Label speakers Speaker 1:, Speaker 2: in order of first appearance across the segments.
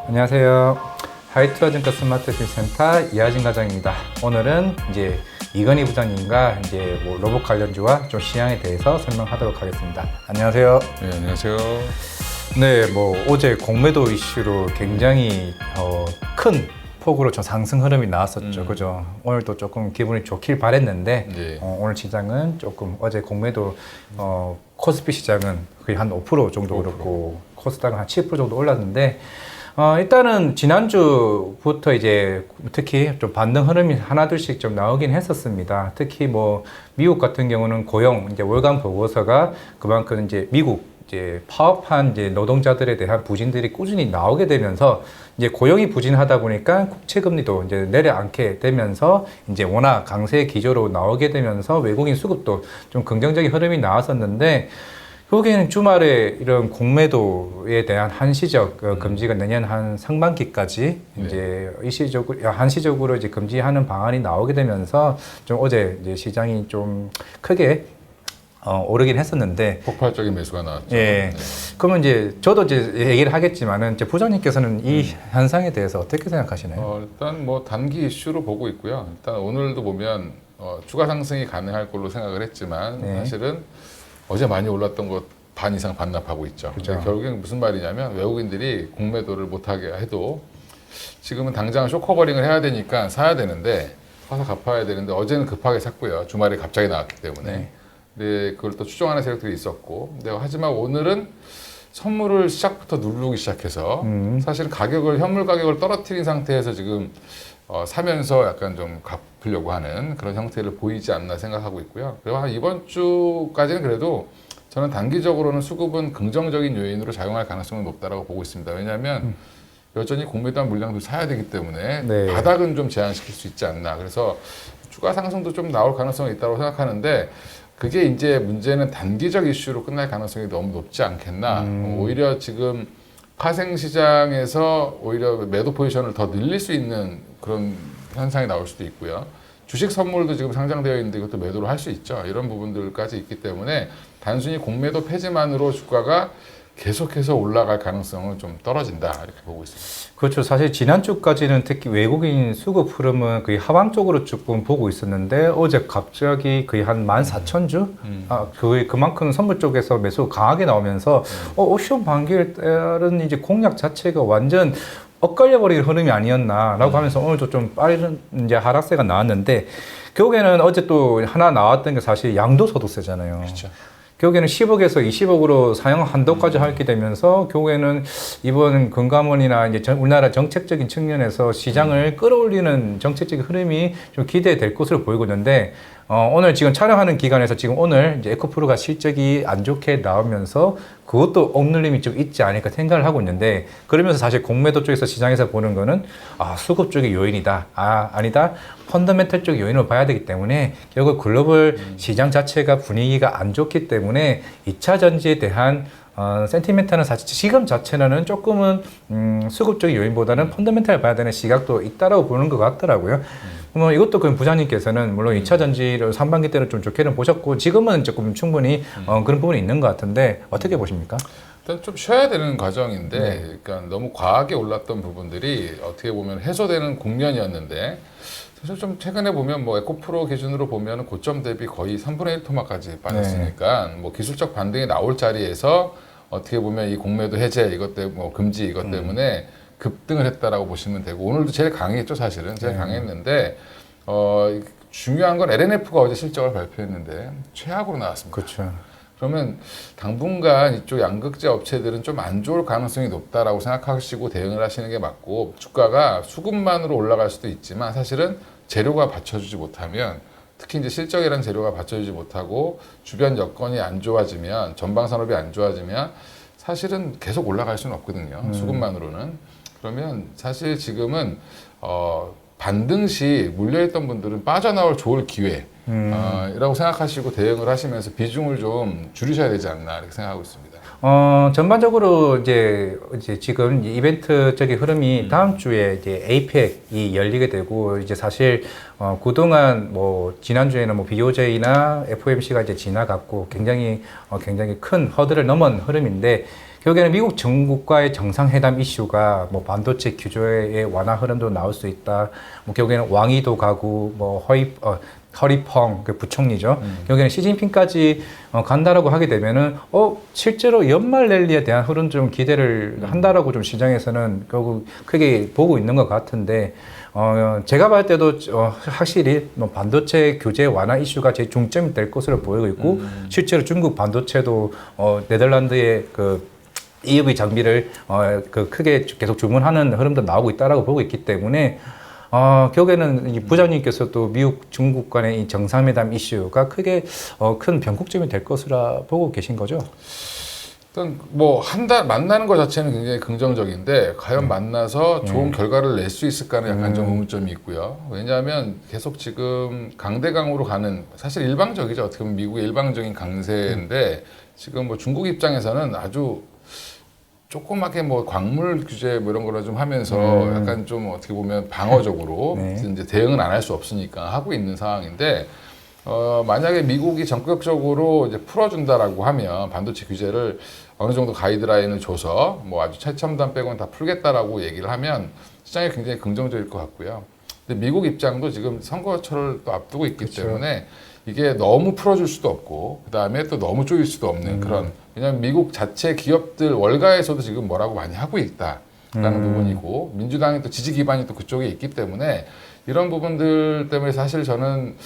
Speaker 1: 안녕하세요. 하이트와증권 스마트 센터 이하진 과장입니다. 오늘은 이제 이건희 부장님과 이제 로봇 관련주와 좀 시향에 대해서 설명하도록 하겠습니다. 안녕하세요.
Speaker 2: 네, 안녕하세요.
Speaker 1: 네, 어제 공매도 이슈로 굉장히 큰 폭으로 좀 상승 흐름이 나왔었죠. 그죠? 오늘도 조금 기분이 좋길 바랬는데
Speaker 2: 네.
Speaker 1: 오늘 시장은 조금 어제 공매도 코스피 시장은 거의 한 5% 정도 그렇고 코스닥은 한 7% 정도 올랐는데 일단은 지난주부터 이제 특히 좀 반등 흐름이 하나둘씩 좀 나오긴 했었습니다. 특히 미국 같은 경우는 고용 이제 월간 보고서가 그만큼 이제 미국 이제 파업한 이제 노동자들에 대한 부진들이 꾸준히 나오게 되면서 이제 고용이 부진하다 보니까 국채 금리도 이제 내려앉게 되면서 이제 워낙 강세 기조로 나오게 되면서 외국인 수급도 좀 긍정적인 흐름이 나왔었는데 결국에는 주말에 이런 공매도에 대한 한시적 금지가 내년 한 상반기까지 이제 한시적으로 이제 금지하는 방안이 나오게 되면서 좀 어제 이제 시장이 좀 크게 오르긴 했었는데
Speaker 2: 폭발적인 매수가 나왔죠.
Speaker 1: 예.
Speaker 2: 네.
Speaker 1: 그러면 이제 저도 이제 얘기를 하겠지만은 이제 부장님께서는 이 현상에 대해서 어떻게 생각하시나요?
Speaker 2: 일단 단기 이슈로 보고 있고요. 일단 오늘도 보면 추가 상승이 가능할 걸로 생각을 했지만
Speaker 1: 네.
Speaker 2: 사실은 어제 많이 올랐던 것 반 이상 반납하고 있죠.
Speaker 1: 그렇죠.
Speaker 2: 결국엔 무슨 말이냐면 외국인들이 공매도를 못하게 해도 지금은 당장 쇼커버링을 해야 되니까 사야 되는데 사서 갚아야 되는데 어제는 급하게 샀고요. 주말에 갑자기 나왔기 때문에.
Speaker 1: 네.
Speaker 2: 근데 그걸 또 추종하는 세력들이 있었고, 근데 하지만 오늘은 선물을 시작부터 누르기 시작해서 사실 현물 가격을 떨어뜨린 상태에서 지금 사면서 약간 좀 갚으려고 하는 그런 형태를 보이지 않나 생각하고 있고요. 그리고 한 이번 주까지는 그래도 저는 단기적으로는 수급은 긍정적인 요인으로 작용할 가능성이 높다고 보고 있습니다. 왜냐하면 여전히 공매도한 물량도 사야 되기 때문에
Speaker 1: 네.
Speaker 2: 바닥은 좀 제한시킬 수 있지 않나. 그래서 추가 상승도 좀 나올 가능성이 있다고 생각하는데 그게 이제 문제는 단기적 이슈로 끝날 가능성이 너무 높지 않겠나. 오히려 지금 파생 시장에서 오히려 매도 포지션을 더 늘릴 수 있는 그런 현상이 나올 수도 있고요. 주식 선물도 지금 상장되어 있는데 이것도 매도를 할 수 있죠. 이런 부분들까지 있기 때문에 단순히 공매도 폐지만으로 주가가 계속해서 올라갈 가능성은 좀 떨어진다 이렇게 보고 있습니다.
Speaker 1: 그렇죠. 사실 지난주까지는 특히 외국인 수급 흐름은 거의 하방 쪽으로 조금 보고 있었는데 어제 갑자기 거의 한 14,000주? 거의 그만큼 선물 쪽에서 매수 강하게 나오면서 옵션 반기를 따른 이제 공략 자체가 완전 엇갈려버리는 흐름이 아니었나라고 하면서 오늘도 좀 빠른 이제 하락세가 나왔는데 결국에는 어제 또 하나 나왔던 게 사실 양도소득세잖아요.
Speaker 2: 그렇죠.
Speaker 1: 결국에는 10억에서 20억으로 사용 한도까지 하게 되면서 결국에는 이번 금감원이나 이제 우리나라 정책적인 측면에서 시장을 끌어올리는 정책적인 흐름이 좀 기대될 것으로 보이고 있는데 오늘 지금 촬영하는 기간에서 지금 오늘 이제 에코프로가 실적이 안 좋게 나오면서 그것도 억눌림이 좀 있지 않을까 생각을 하고 있는데 그러면서 사실 공매도 쪽에서 시장에서 보는 거는 수급 쪽의 요인이다. 아니다. 펀더멘털 쪽 요인을 봐야 되기 때문에 결국 글로벌 시장 자체가 분위기가 안 좋기 때문에 2차 전지에 대한 센티멘트는 사실 지금 자체는 조금은 수급 적인 요인보다는 펀더멘털을 봐야 되는 시각도 있다라고 보는 것 같더라고요. 이것도 그 부장님께서는 물론 2차 전지를 상반기 때는 좀 좋게는 보셨고 지금은 조금 충분히 그런 부분이 있는 것 같은데 어떻게 보십니까?
Speaker 2: 일단 좀 쉬어야 되는 과정인데,
Speaker 1: 네.
Speaker 2: 그러니까 너무 과하게 올랐던 부분들이 어떻게 보면 해소되는 국면이었는데, 사실 좀 최근에 보면 에코프로 기준으로 보면 고점 대비 거의 3분의 1 토막까지 빠졌으니까, 기술적 반등이 나올 자리에서 어떻게 보면 이 공매도 해제 이것 때문에 금지 이것 때문에 급등을 했다라고 보시면 되고, 오늘도 제일 강했죠, 사실은. 제일 강했는데, 중요한 건 LNF가 어제 실적을 발표했는데, 최악으로 나왔습니다.
Speaker 1: 그렇죠.
Speaker 2: 그러면 당분간 이쪽 양극재 업체들은 좀 안 좋을 가능성이 높다라고 생각하시고 대응을 하시는 게 맞고 주가가 수급만으로 올라갈 수도 있지만 사실은 재료가 받쳐주지 못하면 특히 이제 실적이라는 재료가 받쳐주지 못하고 주변 여건이 안 좋아지면 전방 산업이 안 좋아지면 사실은 계속 올라갈 수는 없거든요. 수급만으로는. 그러면 사실 지금은 반등 시 물려있던 분들은 빠져나올 좋을 기회 이라고 생각하시고 대응을 하시면서 비중을 좀 줄이셔야 되지 않나 이렇게 생각하고 있습니다.
Speaker 1: 전반적으로 이제 지금 이벤트적인 흐름이 다음 주에 이제 APEC이 열리게 되고 이제 사실 그동안 지난주에는 BOJ나 FOMC가 이제 지나갔고 굉장히 큰 허들을 넘은 흐름인데 결국에는 미국 정부과의 정상회담 이슈가 뭐 반도체 규제의 완화 흐름도 나올 수 있다. 뭐 결국에는 왕이도 가고 뭐 허리펑 그 부총리죠. 결국에는 시진핑까지 간다라고 하게 되면은 실제로 연말 랠리에 대한 흐름 좀 기대를 한다라고 좀 시장에서는 결국 크게 보고 있는 것 같은데 제가 봤을 때도 확실히 뭐 반도체 규제 완화 이슈가 제일 중점이 될 것으로 보이고 있고 실제로 중국 반도체도 네덜란드의 그 EUV 장비를 그 크게 계속 주문하는 흐름도 나오고 있다라고 보고 있기 때문에 결국에는 이 부장님께서도 미국 중국 간의 이 정상회담 이슈가 크게 큰 변곡점이 될 것이라 보고 계신 거죠.
Speaker 2: 일단 뭐 한 달 만나는 것 자체는 굉장히 긍정적인데 과연 만나서 좋은 결과를 낼 수 있을까는 약간 좀 의문점이 있고요. 왜냐하면 계속 지금 강대강으로 가는 사실 일방적이죠. 어떻게 보면 미국의 일방적인 강세인데 지금 뭐 중국 입장에서는 아주 조그맣게 뭐 광물 규제 뭐 이런 거를 좀 하면서 약간 좀 어떻게 보면 방어적으로 이제 대응은 안 할 수 없으니까 하고 있는 상황인데 만약에 미국이 전격적으로 이제 풀어준다라고 하면 반도체 규제를 어느 정도 가이드라인을 줘서 뭐 아주 최첨단 빼고는 다 풀겠다라고 얘기를 하면 시장이 굉장히 긍정적일 것 같고요. 근데 미국 입장도 지금 선거철을 또 앞두고 있기 때문에 이게 너무 풀어줄 수도 없고 그 다음에 또 너무 조일 수도 없는 그런 왜냐하면 미국 자체 기업들 월가에서도 지금 뭐라고 많이 하고 있다라는 부분이고 민주당의 또 지지 기반이 또 그쪽에 있기 때문에 이런 부분들 때문에 사실 저는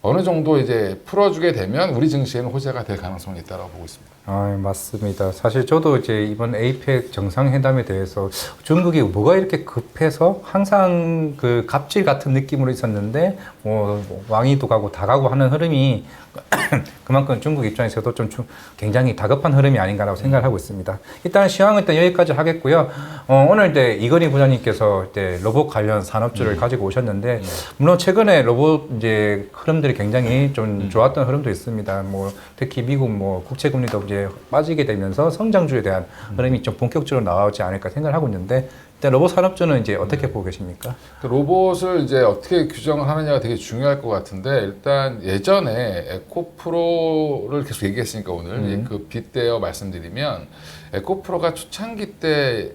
Speaker 2: 어느 정도 이제 풀어주게 되면 우리 증시에는 호재가 될 가능성이 있다고 보고 있습니다.
Speaker 1: 맞습니다. 사실 저도 이제 이번 에이펙 정상회담에 대해서 중국이 뭐가 이렇게 급해서 항상 그 갑질 같은 느낌으로 있었는데 뭐 왕이도 가고 다 가고 하는 흐름이 그만큼 중국 입장에서도 좀 굉장히 다급한 흐름이 아닌가라고 생각을 하고 있습니다. 일단 시황은 일단 여기까지 하겠고요. 오늘 이제 이건희 부장님께서 이제 로봇 관련 산업주를 가지고 오셨는데 물론 최근에 로봇 이제 흐름들이 굉장히 좀 좋았던 흐름도 있습니다. 뭐 특히 미국 뭐 국채금리도 이제 빠지게 되면서 성장주에 대한 흐름이 좀 본격적으로 나오지 않을까 생각을 하고 있는데 일단 로봇 산업주는 이제 어떻게 보고 계십니까?
Speaker 2: 로봇을 이제 어떻게 규정을 하느냐가 되게 중요할 것 같은데 일단 예전에 에코프로를 계속 얘기했으니까 오늘 그 빗대어 말씀드리면 에코프로가 초창기 때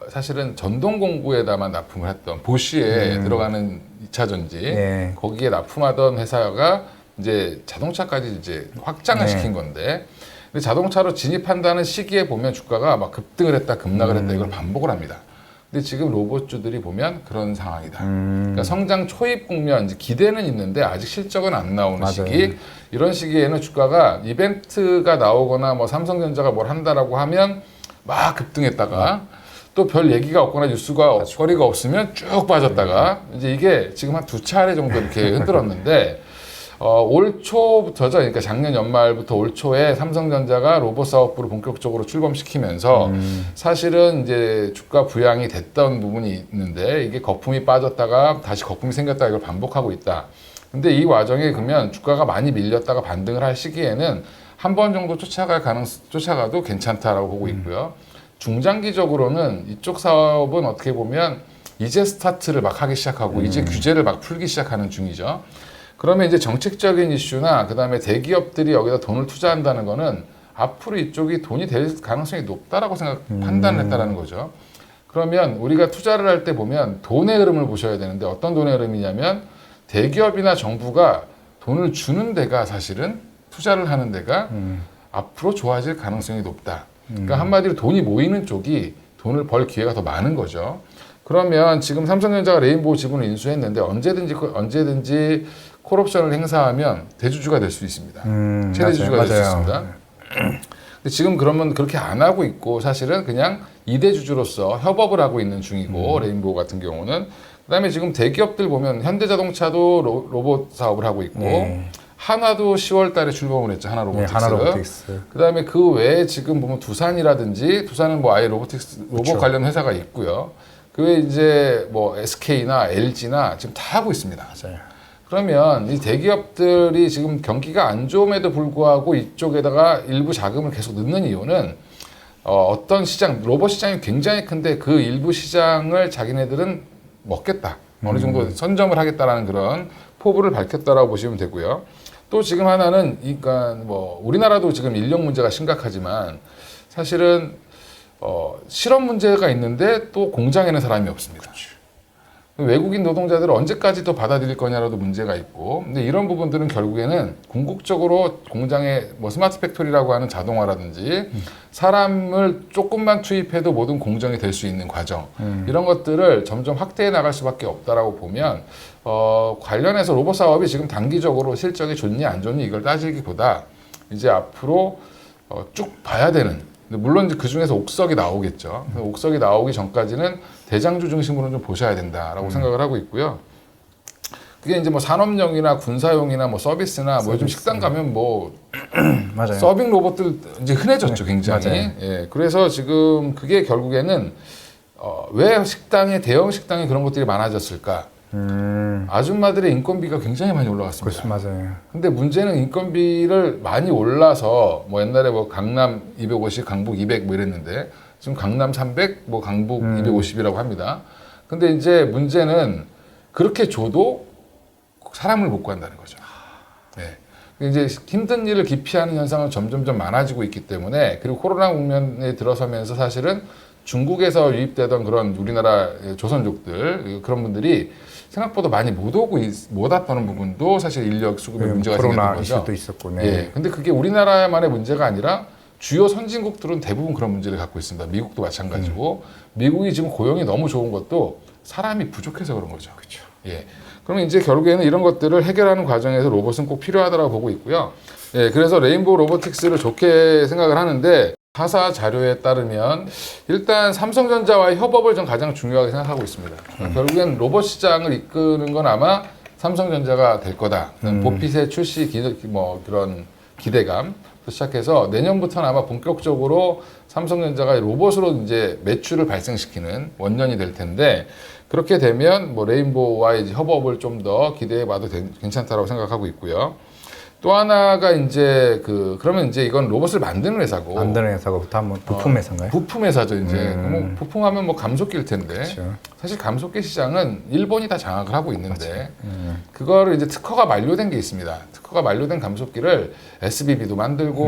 Speaker 2: 사실은 전동 공구에다만 납품을 했던 보쉬에 들어가는 2차 전지 거기에 납품하던 회사가 이제 자동차까지 이제 확장을 시킨 건데 근데 자동차로 진입한다는 시기에 보면 주가가 막 급등을 했다 급락을 했다 이걸 반복을 합니다. 근데 지금 로봇주들이 보면 그런 상황이다. 그러니까 성장 초입 국면, 이제 기대는 있는데 아직 실적은 안 나오는 시기. 이런 시기에는 주가가 이벤트가 나오거나 뭐 삼성전자가 뭘 한다라고 하면 막 급등했다가 또 별 얘기가 없거나 뉴스가 거리가 없으면 쭉 빠졌다가 이제 이게 지금 한 2차례 정도 이렇게 흔들었는데 올 초부터죠. 그러니까 작년 연말부터 올 초에 삼성전자가 로봇 사업부를 본격적으로 출범시키면서 사실은 이제 주가 부양이 됐던 부분이 있는데 이게 거품이 빠졌다가 다시 거품이 생겼다가 이걸 반복하고 있다. 근데 이 와중에 그러면 주가가 많이 밀렸다가 반등을 할 시기에는 한 번 정도 쫓아가도 괜찮다라고 보고 있고요. 중장기적으로는 이쪽 사업은 어떻게 보면 이제 스타트를 막 하기 시작하고 이제 규제를 막 풀기 시작하는 중이죠. 그러면 이제 정책적인 이슈나 그다음에 대기업들이 여기다 돈을 투자한다는 거는 앞으로 이쪽이 돈이 될 가능성이 높다라고 판단을 했다라는 거죠. 그러면 우리가 투자를 할 때 보면 돈의 흐름을 보셔야 되는데 어떤 돈의 흐름이냐면 대기업이나 정부가 돈을 주는 데가 사실은 투자를 하는 데가 앞으로 좋아질 가능성이 높다. 그러니까 한마디로 돈이 모이는 쪽이 돈을 벌 기회가 더 많은 거죠. 그러면 지금 삼성전자가 레인보우 지분을 인수했는데 언제든지 콜옵션을 행사하면 대주주가 될 수 있습니다. 최대주주가 될 수 있습니다. 근데 지금 그러면 그렇게 안 하고 있고 사실은 그냥 2대주주로서 협업을 하고 있는 중이고 레인보우 같은 경우는 그다음에 지금 대기업들 보면 현대자동차도 로봇 사업을 하고 있고 하나도 10월 달에 출범을 했죠. 하나로보틱스. 그다음에 그 외에 지금 보면 두산은 뭐 아예 로봇 관련 회사가 있고요. 그 외에 이제 뭐 SK나 LG나 지금 다 하고 있습니다.
Speaker 1: 맞아요.
Speaker 2: 그러면 이 대기업들이 지금 경기가 안 좋음에도 불구하고 이쪽에다가 일부 자금을 계속 넣는 이유는 어떤 시장, 로봇 시장이 굉장히 큰데 그 일부 시장을 자기네들은 먹겠다. 어느 정도 선점을 하겠다라는 그런 포부를 밝혔다라고 보시면 되고요. 또 지금 하나는, 그러니까 뭐 우리나라도 지금 인력 문제가 심각하지만 사실은 실업 문제가 있는데 또 공장에는 사람이 없습니다. 외국인 노동자들을 언제까지 더 받아들일 거냐라도 문제가 있고, 근데 이런 부분들은 결국에는 궁극적으로 공장에 뭐 스마트 팩토리라고 하는 자동화라든지 사람을 조금만 투입해도 모든 공정이 될 수 있는 과정, 이런 것들을 점점 확대해 나갈 수밖에 없다라고 보면 관련해서 로봇 사업이 지금 단기적으로 실적이 좋니 안 좋니 이걸 따지기보다 이제 앞으로 쭉 봐야 되는, 물론 이제 그 중에서 옥석이 나오겠죠. 옥석이 나오기 전까지는 대장주 중심으로 좀 보셔야 된다라고 생각을 하고 있고요. 그게 이제 뭐 산업용이나 군사용이나 뭐 서비스나 뭐 요즘 식당 가면 뭐
Speaker 1: 맞아요.
Speaker 2: 서빙 로봇들 이제 흔해졌죠, 굉장히.
Speaker 1: 맞아요.
Speaker 2: 예, 그래서 지금 그게 결국에는 왜 대형 식당에 그런 것들이 많아졌을까? 아줌마들의 인건비가 굉장히 많이 올라갔습니다.
Speaker 1: 그렇죠. 맞아요.
Speaker 2: 근데 문제는 인건비를 많이 올라서 뭐 옛날에 뭐 강남 250, 강북 200 뭐 이랬는데 지금 강남 300, 뭐 강북 250이라고 합니다. 근데 이제 문제는 그렇게 줘도 사람을 못 구한다는 거죠. 네. 이제 힘든 일을 기피하는 현상은 점점점 많아지고 있기 때문에, 그리고 코로나 국면에 들어서면서 사실은 중국에서 유입되던 그런 우리나라 조선족들 그런 분들이 생각보다 많이 못 왔다는 부분도 사실 인력 수급에 문제가 생겼던
Speaker 1: 코로나
Speaker 2: 거죠.
Speaker 1: 이슈도 있었고. 네.
Speaker 2: 예. 근데 그게 우리나라만의 문제가 아니라 주요 선진국들은 대부분 그런 문제를 갖고 있습니다. 미국도 마찬가지고. 미국이 지금 고용이 너무 좋은 것도 사람이 부족해서 그런 거죠. 그렇죠. 예. 그러면 이제 결국에는 이런 것들을 해결하는 과정에서 로봇은 꼭 필요하다고 보고 있고요. 예. 그래서 레인보우 로보틱스를 좋게 생각을 하는데, 타사 자료에 따르면 일단 삼성전자와의 협업을 좀 가장 중요하게 생각하고 있습니다. 결국엔 로봇 시장을 이끄는 건 아마 삼성전자가 될 거다. 보핏의 출시 그런 기대감 시작해서 내년부터는 아마 본격적으로 삼성전자가 로봇으로 이제 매출을 발생시키는 원년이 될 텐데, 그렇게 되면 뭐 레인보우와의 이제 협업을 좀 더 기대해봐도 괜찮다라고 생각하고 있고요. 또 하나가 이제 그러면 이제 이건 로봇을 만드는 회사고.
Speaker 1: 만드는 회사고, 다음은 부품 회사인가요?
Speaker 2: 부품 회사죠, 이제. 뭐 부품하면 뭐 감속기일 텐데.
Speaker 1: 그렇죠.
Speaker 2: 사실 감속기 시장은 일본이 다 장악을 하고 있는데, 그거를 이제 특허가 만료된 게 있습니다. 특허가 만료된 감속기를 SBB도 만들고,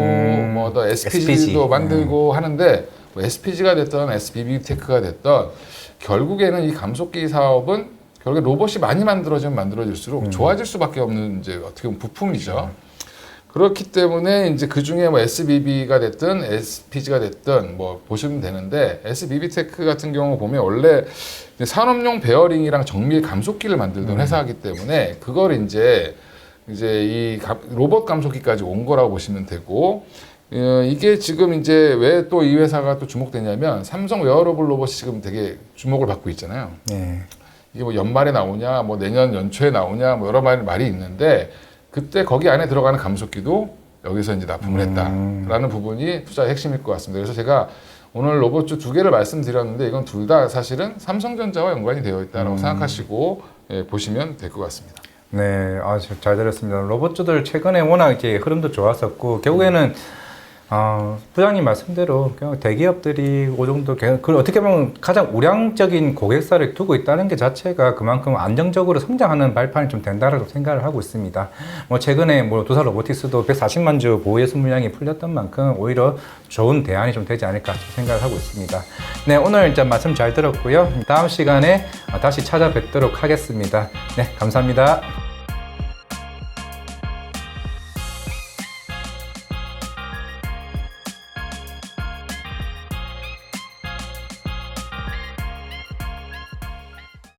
Speaker 2: 뭐 더 SPG도
Speaker 1: SPG.
Speaker 2: 만들고 하는데, 뭐 SPG가 됐던 SBB 테크가 됐던, 결국에는 이 감속기 사업은 결국에 로봇이 많이 만들어지면 만들어질수록 좋아질 수밖에 없는 이제 어떻게 보면 부품이죠. 그렇기 때문에 이제 그 중에 뭐 SBB가 됐든 SPG가 됐든 뭐 보시면 되는데, SBB 테크 같은 경우 보면 원래 산업용 베어링이랑 정밀 감속기를 만들던 회사이기 때문에 그걸 이제 이 로봇 감속기까지 온 거라고 보시면 되고, 이게 지금 이제 왜 또 이 회사가 또 주목되냐면 삼성 웨어러블 로봇이 지금 되게 주목을 받고 있잖아요.
Speaker 1: 네.
Speaker 2: 이게 뭐 연말에 나오냐, 뭐 내년 연초에 나오냐, 뭐 여러 말이 있는데, 그때 거기 안에 들어가는 감속기도 여기서 이제 납품을 했다라는 부분이 투자의 핵심일 것 같습니다. 그래서 제가 오늘 로봇주 2개를 말씀드렸는데, 이건 둘 다 사실은 삼성전자와 연관이 되어 있다고 생각하시고 보시면 될 것 같습니다.
Speaker 1: 네, 잘 들었습니다. 로봇주들 최근에 워낙 이제 흐름도 좋았었고, 결국에는 부장님 말씀대로 그냥 대기업들이 그 정도, 그 어떻게 보면 가장 우량적인 고객사를 두고 있다는 게 자체가 그만큼 안정적으로 성장하는 발판이 좀 된다라고 생각을 하고 있습니다. 뭐 최근에 뭐 두사 로보틱스도 140만 주 보호 예수 물량이 풀렸던 만큼 오히려 좋은 대안이 좀 되지 않을까 생각을 하고 있습니다. 네, 오늘 이제 말씀 잘 들었고요. 다음 시간에 다시 찾아뵙도록 하겠습니다. 네, 감사합니다.